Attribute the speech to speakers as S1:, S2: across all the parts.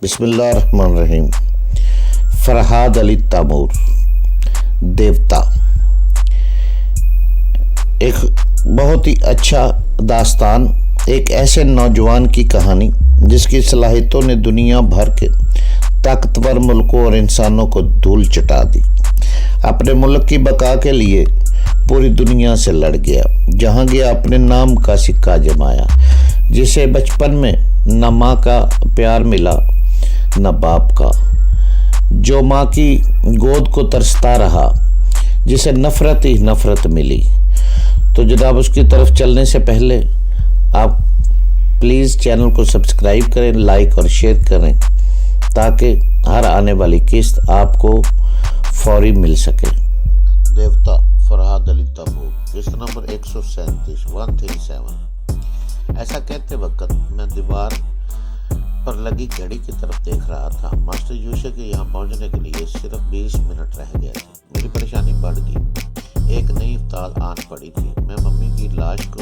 S1: بسم اللہ الرحمن الرحیم۔ فرحاد علی تیمور، دیوتا، ایک بہت ہی اچھا داستان، ایک ایسے نوجوان کی کہانی جس کی صلاحیتوں نے دنیا بھر کے طاقتور ملکوں اور انسانوں کو دھول چٹا دی۔ اپنے ملک کی بقا کے لیے پوری دنیا سے لڑ گیا، جہاں گیا اپنے نام کا سکہ جمایا۔ جسے بچپن میں نہ ماں کا پیار ملا نہ باپ کا، جو ماں کی گود کو ترستا رہا، جسے نفرت ہی نفرت ملی۔ تو جناب اس کی طرف چلنے سے پہلے آپ پلیز چینل کو سبسکرائب کریں، لائک اور شیئر کریں تاکہ ہر آنے والی قسط آپ کو فوری مل سکے۔ دیوتا فرحاد علی تیمور، قسط نمبر 137۔ ایسا کہتے وقت میں دیوار پر لگی گھڑی کی طرف دیکھ رہا تھا۔ ماسٹر یوشے کے یہاں پہنچنے کے لیے صرف 20 منٹ رہ گئے تھے۔ میری پریشانی بڑھ گئی، ایک نئی افتاد آن پڑی تھی۔ میں ممی کی لاش کو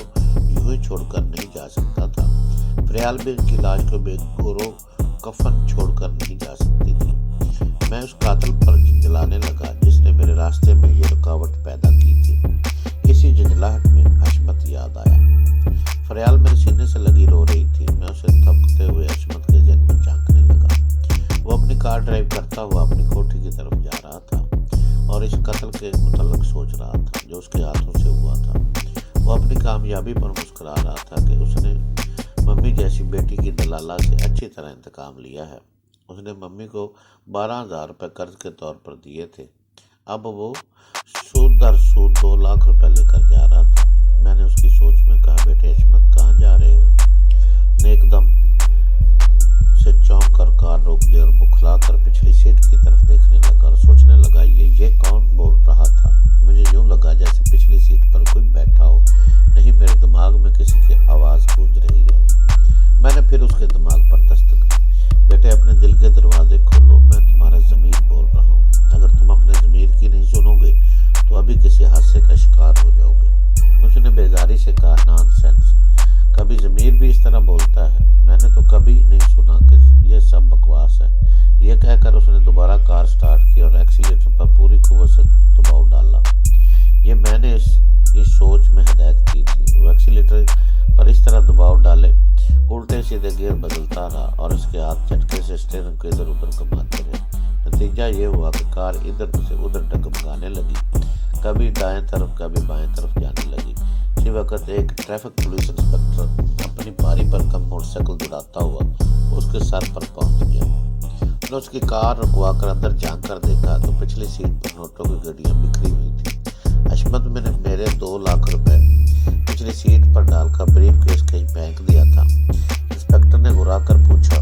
S1: یوں ہی چھوڑ کر نہیں جا سکتا تھا۔ فریال بیگ کی لاش کو بے گورو کفن چھوڑ کر نہیں جا سکتی تھی۔ میں اس قاتل پر جھنجھلانے لگا جس نے میرے راستے میں یہ رکاوٹ پیدا کی تھی۔ اسی جھنجھلاہٹ میں حشمت یاد آیا۔ فریال میرے سینے سے لگی رو رہی تھی۔ میں اسے تھپکتے ہوئے حشمت کے ذہن میں جھانکنے لگا۔ وہ اپنی کار ڈرائیو کرتا ہوا اپنی کوٹھی کی طرف جا رہا تھا اور اس قتل کے متعلق سوچ رہا تھا جو اس کے ہاتھوں سے ہوا تھا۔ وہ اپنی کامیابی پر مسکرا رہا تھا کہ اس نے ممی جیسی بیٹی کی دلالہ سے اچھی طرح انتقام لیا ہے۔ اس نے ممی کو 12,000 روپے قرض کے طور پر دیے تھے۔ اب وہ سود در سود 2 لاکھ روپے لے کر جا رہا تھا۔ میں نے اس کی سوچ میں کہا، بیٹے حشمت کہاں جا رہے ہو؟ نے ایک دم سے چونک کر کار روک دی اور بکھلا کر پچھلی سیٹ کی طرف دیکھنے لگا اور سوچنے لگا یہ کون بول رہا تھا؟ مجھے یوں لگا جیسے پچھلی سیٹ پر کوئی بیٹھا ہو، نہیں میرے دماغ میں کسی کی آواز گونج رہی ہے۔ میں نے پھر اس کے دماغ پر دستک دی۔ بیٹے اپنے دل کے دروازے کھولو، میں تمہارا ضمیر بول رہا ہوں۔ اگر تم اپنے ضمیر کی نہیں سنو گے تو ابھی کسی حادثے کا شکار ہو جاؤ گے۔ اس نے بیزاری سے کہا، نان سینس، کبھی ضمیر بھی اس طرح بولتا ہے؟ میں نے تو کبھی نہیں سنا کہ یہ سب بکواس ہے۔ یہ کہہ کر اس نے دوبارہ کار سٹارٹ کی اور ایکسیلیٹر پر پوری قوت سے دباؤ ڈالا۔ یہ میں نے اس سوچ میں ہدایت کی تھی۔ وہ ایکسیلیٹر پر اس طرح دباؤ ڈالے الٹے سیدھے گیئر بدلتا رہا اور اس کے ہاتھ جھٹکے سے اسٹیئرنگ کو ادھر ادھر گھماتے رہے۔ نتیجہ یہ ہوا کہ کار ادھر سے ادھر ڈگمگانے لگی، کبھی دائیں طرف کبھی بائیں طرف جانے لگی۔ اسی وقت ایک ٹریفک پولیس انسپکٹر اپنی باری پر کم موٹر سائیکل دوڑاتا ہوا اس کے سر پر پہنچ گیا۔ نے اس کی کار رکوا کر اندر جھانک کر دیکھا تو پچھلی سیٹ پر نوٹوں کی گڈیاں بکھری ہوئی تھیں۔ حشمت میں نے میرے 2 لاکھ روپے پچھلی سیٹ پر ڈال کر بریف کیس کہیں پھینک دیا تھا۔ انسپکٹر نے گھرا کر پوچھا،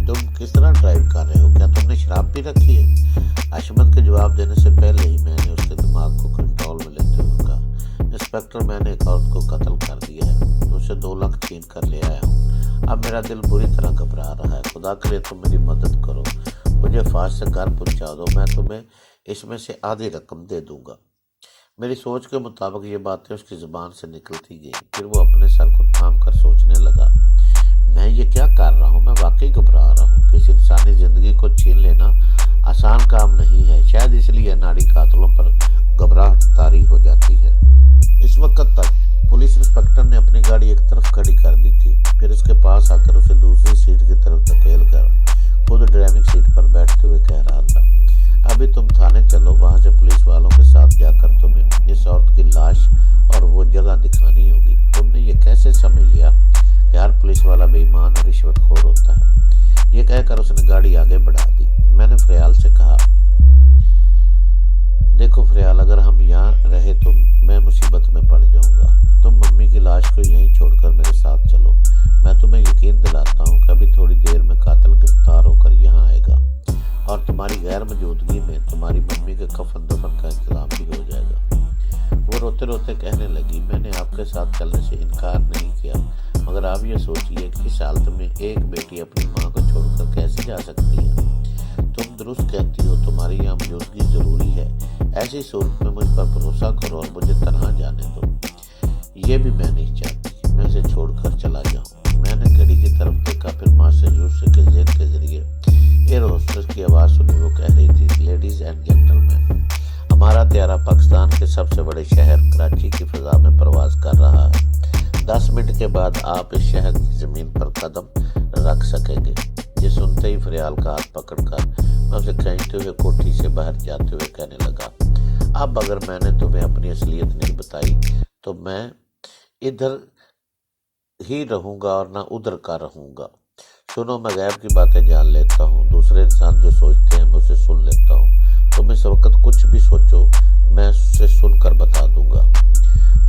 S1: تم کس طرح ڈرائیو کر رہے ہو؟ کیا تم نے شراب پی رکھی ہے؟ حشمت کے جواب دینے سے پہلے ہی میں نے اس کے دماغ کو کنٹرول میں لیتے ہوئے کہا، انسپکٹر میں نے ایک عورت کو قتل کر دیا ہے، اسے 2 لاکھ چھین کر لے آیا ہوں۔ اب میرا دل بری طرح گھبرا رہا ہے۔ خدا کرے تم میری مدد کرو، مجھے فوج سے گھر پہنچا دو، میں تمہیں اس میں سے آدھی رقم دے دوں گا۔ میری سوچ کے مطابق یہ باتیں اس کی زبان سے نکلتی گئیں۔ پھر وہ اپنے سر کو تھام کر سوچنے لگا، میں یہ کیا کر رہا ہوں؟ میں واقعی گھبرا رہا ہوں۔ کسی انسانی زندگی کو چھین لینا آسان کام نہیں ہے، شاید اس لیے ناڑی قاتلوں پر گھبراہٹ طاری ہو جاتی ہے۔ اس وقت تک پولیس انسپکٹر نے اپنی گاڑی ایک طرف کھڑی کر دی تھی، پھر اس کے پاس آ کر اسے دوسری سیٹ کی طرف دھکیل کر خود ڈرائیونگ سیٹ پر بیٹھتے ہوئے کہہ رہا تھا، ابھی تم تھانے چلو، وہاں سے پولیس والوں کے ساتھ جا کر تمہیں اس عورت کی لاش اور وہ جگہ دکھانی ہوگی۔ تم نے یہ کیسے سمجھ لیا کہ ہر پولیس والا بے ایمان اور رشوت خور ہوتا ہے؟ یہ کہہ کر اس نے گاڑی آگے بڑھا دی۔ میں نے فریال سے کہا، دیکھو فریال، اگر ہم یہاں رہے تو میں مصیبت میں پڑ جاؤں گا۔ تم ممی کی لاش کو یہیں چھوڑ کر میرے ساتھ چلو۔ میں تمہیں یقین دلاتا ہوں کہ ابھی تھوڑی دیر میں قاتل گرفتار ہو کر یہاں آئے گا اور تمہاری غیر موجودگی میں تمہاری ممی کے کفن دفن کا انتظام بھی ہو جائے گا۔ وہ روتے روتے کہنے لگی، میں نے آپ کے ساتھ چلنے سے انکار نہیں کیا، مگر آپ یہ سوچئے کہ اس حالت میں ایک بیٹی اپنی ماں کو چھوڑ کر کیسے جا سکتی ہے؟ تم درست کہتی ہو، تمہاری یہاں موجودگی ضروری ہے۔ ایسی صورت میں مجھ پر بھروسہ کرو اور مجھے تنہا جانے دو۔ یہ بھی میں نہیں چاہتی میں اسے چھوڑ کر چلا جاؤں۔ میں نے گھڑی کی طرف دیکھا، پھر ماسٹر یوسف کے ذہن کے طیارہ پاکستان کے سب سے بڑے شہر کراچی کی فضا میں پرواز کر رہا ہے۔ 10 منٹ کے بعد آپ اس شہر کی زمین پر قدم رکھ سکیں گے۔ یہ سنتے ہی فریال کا ہاتھ پکڑ کر میں اسے کھینچتے ہوئے کوٹھی سے باہر جاتے ہوئے کہنے لگا، اب اگر میں نے تمہیں اپنی اصلیت نہیں بتائی تو میں ادھر ہی رہوں گا اور نہ ادھر کا رہوں گا۔ سنو، میں غیب کی باتیں جان لیتا ہوں، دوسرے انسان جو سوچتے ہیں میں اسے سن لیتا ہوں۔ تم اس وقت کچھ بھی سوچو، میں اسے سن کر بتا دوں گا۔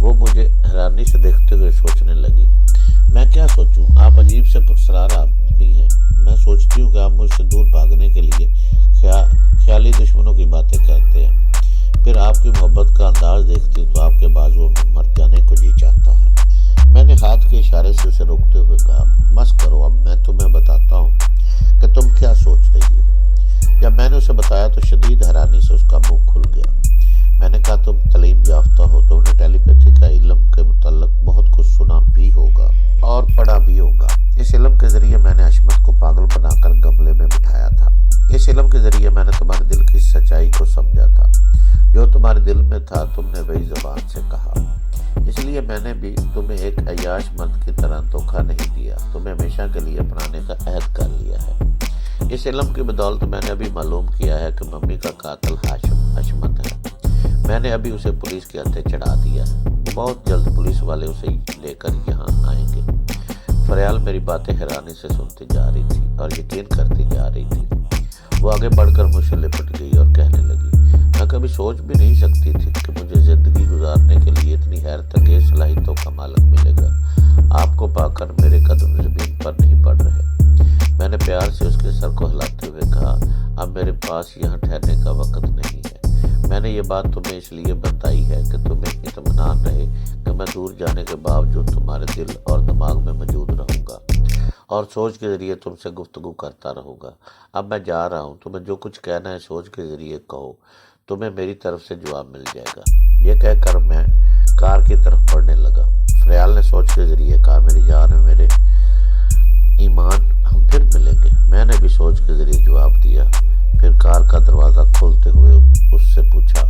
S1: وہ مجھے حیرانی سے دیکھتے ہوئے سوچنے لگی، میں کیا سوچوں؟ آپ عجیب سے پرسرار آدمی ہیں۔ میں سوچتی ہوں کہ آپ مجھ سے دور بھاگنے کے لیے خیالی دشمنوں کی باتیں کرتے ہیں، پھر آپ کی محبت کا انداز دیکھتی ہوں تو آپ کے بازوؤں میں مر جانے کو جی چاہتا ہے۔ میں نے ہاتھ کے اشارے سے اسے روکتے ہوئے کہا، بس کرو، اب میں تمہیں بتاتا ہوں کہ تم کیا سوچ رہی ہو۔ جب میں نے اسے بتایا تو شدید حیرانی سے اس کا منہ کھل گیا۔ میں نے کہا، تم تعلیم یافتہ ہو، تم نے ٹیلی پیتھی کا علم کے متعلق بہت کچھ سنا بھی ہوگا اور پڑھا بھی ہوگا۔ اس علم کے ذریعے میں نے عصمت کو پاگل بنا کر گملے میں بٹھایا تھا۔ اس علم کے ذریعے میں نے تمہارے دل کی سچائی کو سمجھا تھا۔ جو تمہارے دل میں تھا تم نے وہی زبان سے کہا۔ اس لیے میں نے بھی تمہیں ایک عیاش مرد کی طرح دھوکہ نہیں دیا، تمہیں ہمیشہ کے لیے اپنانے کا عہد کر لیا ہے۔ اس علم کی بدولت میں نے ابھی معلوم کیا ہے کہ ممی کا قاتل عصمت ہے۔ میں نے ابھی اسے پولیس کے ہاتھے چڑھا دیا ہے۔ بہت جلد پولیس والے اسے لے کر یہاں آئیں گے۔ فریال میری باتیں حیرانی سے سنتی جا رہی تھی اور یقین کرتی جا رہی تھی۔ وہ آگے بڑھ کر مجھ سے لپٹ گئی اور کہنے لگی، میں کبھی سوچ بھی نہیں سکتی تھی کہ مجھے زندگی گزارنے کے لیے اتنی حیرت انگیز صلاحیتوں کا مالک ملے گا۔ آپ کو پا کر میرے قدم زمین پر نہیں پڑ رہے۔ میں نے پیار سے اس کے سر کو ہلاتے ہوئے کہا، اب میرے پاس یہاں ٹھہرنے کا وقت نہیں ہے۔ میں نے یہ بات تمہیں اس لیے بتائی ہے کہ تمہیں اطمینان رہے کہ میں دور جانے کے باوجود تمہارے دل اور دماغ میں موجود رہوں گا اور سوچ کے ذریعے تم سے گفتگو کرتا رہوں گا۔ اب میں جا رہا ہوں، تمہیں جو کچھ کہنا ہے سوچ کے ذریعے کہو، تمہیں میری طرف سے جواب مل جائے گا۔ یہ کہہ کر میں کار کی طرف بڑھنے لگا۔ فریال نے سوچ کے ذریعے کہا، میری جان میں میرے ایمان، ہم پھر ملیں گے۔ میں نے بھی سوچ کے ذریعے جواب دیا۔ پھر کار کا دروازہ کھولتے ہوئے اس سے پوچھا،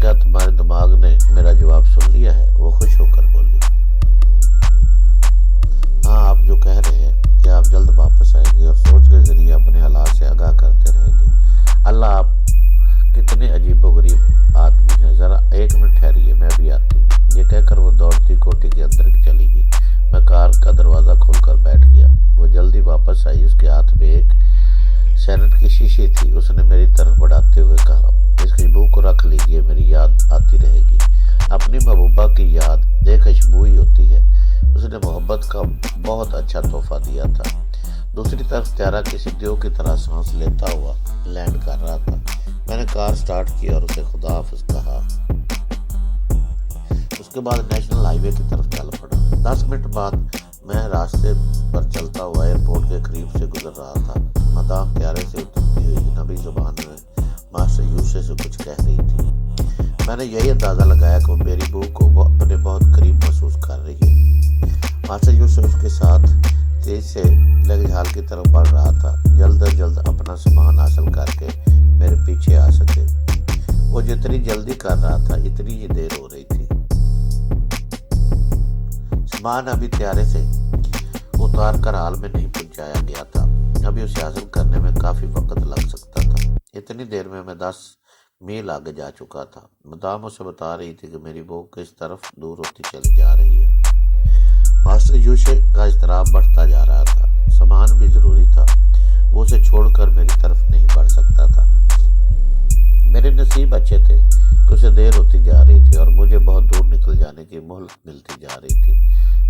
S1: کیا تمہارے دماغ نے میرا جواب سن لیا ہے؟ وہ خوش ہو کر بولی، ہاں، آپ جو کہہ رہے ہیں کہ آپ جلد واپس آئیں گے اور سوچ کے ذریعے اپنے حالات سے آگاہ کرتے رہیں گے۔ اللہ، آپ کتنے عجیب و غریب آدمی ہیں، ذرا 1 منٹ ٹھہریے، میں بھی آتی ہوں۔ یہ کہہ کر وہ دوڑتی کوٹھی کے اندر چلی گئی۔ میں کار کا دروازہ کھول کر بیٹھ گیا۔ وہ جلدی واپس آئی، اس کے ہاتھ میں ایک سینٹ کی شیشی تھی۔ اس نے میری طرف بڑھاتے ہوئے کہا، اس خوشبو کو رکھ لیجیے، میری یاد آتی رہے گی۔ اپنی محبوبہ کی یاد ایک خوشبو ہی ہوتی ہے۔ اس نے محبت کا بہت اچھا تحفہ دیا تھا۔ دوسری طرف طیارہ کسی دیو کی طرح سانس لیتا ہوا لینڈ کر رہا تھا۔ میں نے کار سٹارٹ کی اور اسے خدا حافظ کہا۔ اس کے بعد نیشنل ہائی وے کی طرف چل پڑا۔ 10 منٹ بعد میں راستے پر چلتا ہوا ایئرپورٹ کے قریب سے گزر رہا تھا۔ مدام طیارے سے اترتی ہوئی نبی زبان میں ماسٹر یوسف سے کچھ کہہ رہی تھی۔ میں نے یہی اندازہ لگایا کہ وہ میری بو کو وہ اپنے بہت قریب محسوس کر رہی ہے۔ ماسٹر یوسف اس کے ساتھ تیز سے لگژ ہال کی طرف بڑھ رہا تھا، جلد از جلد اپنا سامان حاصل کر کے میرے پیچھے آ سکے۔ وہ جتنی جلدی کر رہا تھا اتنی ہی دیر ہو رہی تھی۔ سامان ابھی طیارے سے اتار کر حال میں نہیں پہنچایا گیا تھا، ابھی اسے حاصل کرنے میں کافی وقت لگ سکتا تھا۔ اتنی دیر میں 10 میل آگے جا چکا تھا۔ مدام اسے بتا رہی تھی کہ میری بہو کس طرف دور ہوتی چلی جا رہی ہے۔ ماسٹر یوشے کا اضطراب بڑھتا جا رہا تھا۔ سامان بھی ضروری تھا، وہ اسے چھوڑ کر میری طرف نہیں بڑھ سکتا تھا۔ میرے نصیب اچھے تھے کہ اسے دیر ہوتی جا رہی تھی اور مجھے بہت دور نکل جانے کی مہلت ملتی جا رہی تھی۔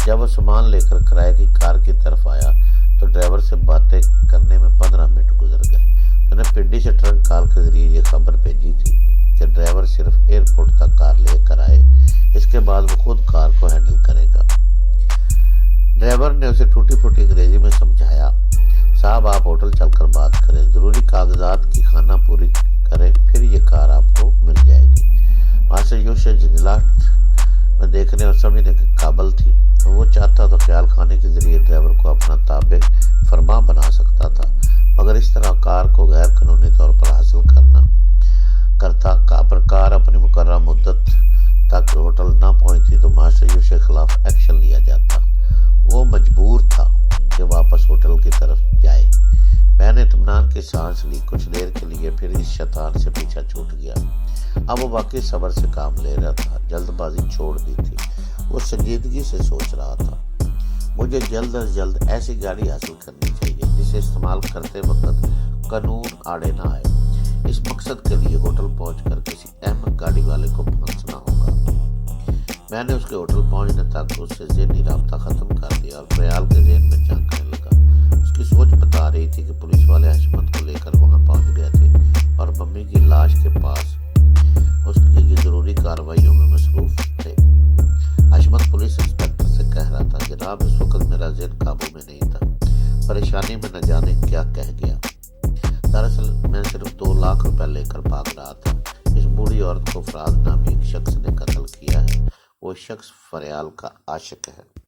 S1: جب وہ سامان لے کر کرائے کی کار کی طرف آیا تو ڈرائیور سے باتیں کرنے میں 15 منٹ گزر گئے۔ میں نے پنڈی سے ٹرنک کال کے ذریعے یہ خبر بھیجی تھی کہ ڈرائیور صرف ایئرپورٹ تک کار لے کر آئے، اس کے بعد وہ خود کار کو ہینڈل کرے گا۔ ڈرائیور نے اسے ٹوٹی پھوٹی انگریزی میں سمجھایا، صاحب آپ ہوٹل چل کر بات کریں، ضروری کاغذات کی خانہ پوری کریں، پھر یہ کار آپ کو مل جائے گی۔ ماسٹر یوسف جنجلاہٹ میں دیکھنے اور سمجھنے کے قابل تھی۔ وہ چاہتا تو خیال خانے کے ذریعے ڈرائیور کو اپنا تابع فرما بنا سکتا تھا، مگر اس طرح کار کو غیر قانونی طور پر حاصل کرنا ہوٹل کی طرف جائے۔ میں نے اطمینان کی سانس لی، کچھ دیر کے لیے پھر اس شیطان سے پیچھا چھوٹ گیا۔ اب وہ واقعی صبر سے کام لے رہا تھا، جلد بازی چھوڑ دی تھی۔ وہ سنجیدگی سے سوچ رہا تھا، مجھے جلد از جلد ایسی گاڑی حاصل کرنی چاہیے جسے استعمال کرتے وقت قانون آڑے نہ آئے۔ اس مقصد کے لیے ہوٹل پہنچ کر کسی احمق گاڑی والے کو پہنچنا ہوگا۔ میں نے اس کے ہوٹل پہنچنے تک اس سے ذہنی رابطہ ختم کر دیا اور خیال کے ذہن میں جھانکنے لگا۔ اس کی سوچ بتا رہی تھی کہ پولیس والے حشمت کو لے کر وہاں پہنچ گئے تھے اور ممی کی لاش کے پاس اس کی ضروری کارروائیوں میں مصروف تھے۔ حشمت پولیس انسپکٹر سے کہہ رہا تھا، جناب اس وقت میرا ذہن قابو میں نہیں تھا، پریشانی میں نہ جانے کیا کہہ گیا۔ دراصل میں صرف 2 لاکھ روپے لے کر بھاگ رہا تھا۔ اس بوڑھی عورت کو فراز نامی ایک شخص نے قتل کیا ہے۔ وہ شخص فریال کا عاشق ہے۔